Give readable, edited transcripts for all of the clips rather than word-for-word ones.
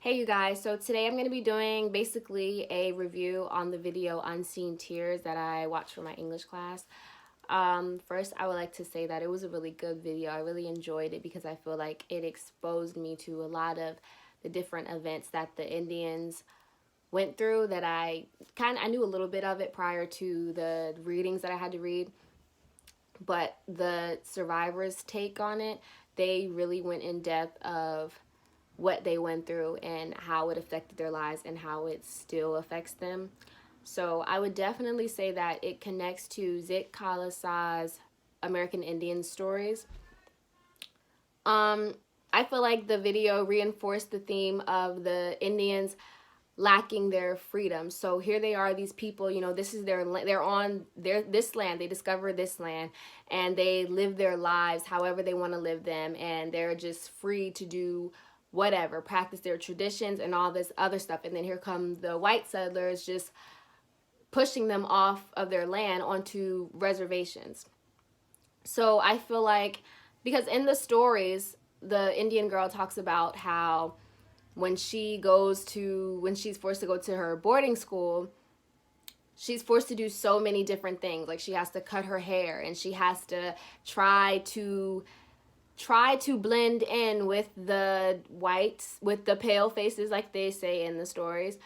Hey you guys, so today I'm going to be doing basically a review on the video Unseen Tears that I watched for my English class. First, I would like to say that it was a really good video. I really enjoyed it because I feel like it exposed me to a lot of the different events that the Indians went through that I knew a little bit of it prior to the readings that I had to read, but the survivors' take on it, they really went in depth of what they went through and how it affected their lives and how it still affects them. So I would definitely say that it connects to Zit Kalasa's American Indian stories. Um, I feel like the video reinforced the theme of the Indians lacking their freedom. So here they are, these people, this is they're on this land. They discover this land and they live their lives however they want to live them, and they're just free to do whatever, practice their traditions and all this other stuff. And then here come the white settlers just pushing them off of their land onto reservations. So I feel like, because in the stories, the Indian girl talks about how when she's forced to go to her boarding school, she's forced to do so many different things. Like, she has to cut her hair and she has to try to blend in with the whites, with the pale faces, like they say in the stories.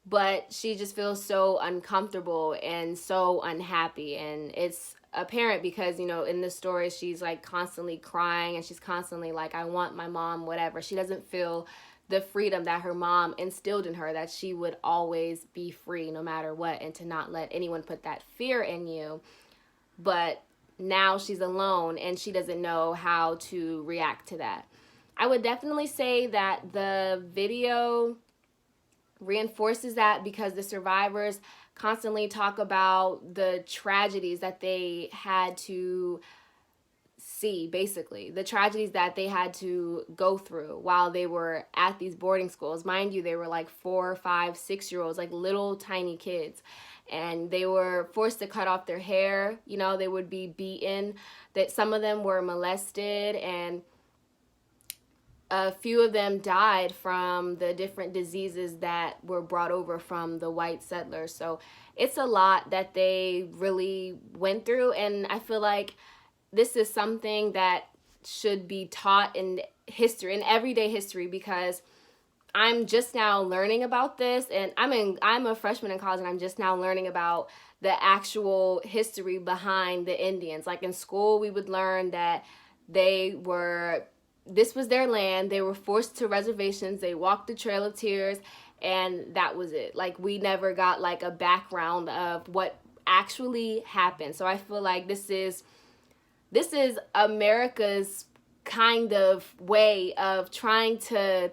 But she just feels so uncomfortable and so unhappy. And it's apparent because, in the story, she's like constantly crying and she's constantly like, I want my mom, whatever. She doesn't feel the freedom that her mom instilled in her, that she would always be free no matter what, and to not let anyone put that fear in you. But now she's alone and she doesn't know how to react to that. I would definitely say that the video reinforces that because the survivors constantly talk about the tragedies that they had to see, basically the tragedies that they had to go through while they were at these boarding schools. Mind you, they were like 4, 5, 6-year-olds, like little tiny kids, and they were forced to cut off their hair. They would be beaten, that some of them were molested, and a few of them died from the different diseases that were brought over from the white settlers. So it's a lot that they really went through, and I feel like this is something that should be taught in history, in everyday history, because I'm just now learning about this, and I'm a freshman in college, and I'm just now learning about the actual history behind the Indians. Like, in school, we would learn that this was their land. They were forced to reservations. They walked the Trail of Tears, and that was it. Like, we never got like a background of what actually happened. So I feel like this is America's kind of way of trying to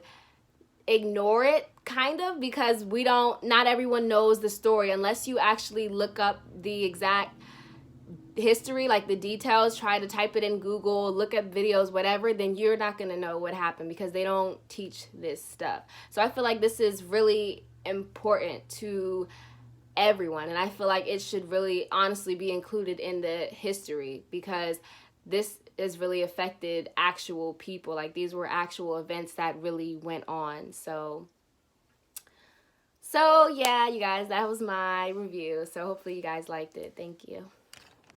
ignore it, kind of, because not everyone knows the story. Unless you actually look up the exact history, like the details, try to type it in Google, look at videos, whatever, then you're not going to know what happened because they don't teach this stuff. So I feel like this is really important to everyone, and I feel like it should really honestly be included in the history, because this has really affected actual people. Like, these were actual events that really went on. So yeah, you guys, that was my review. So hopefully you guys liked it. Thank you.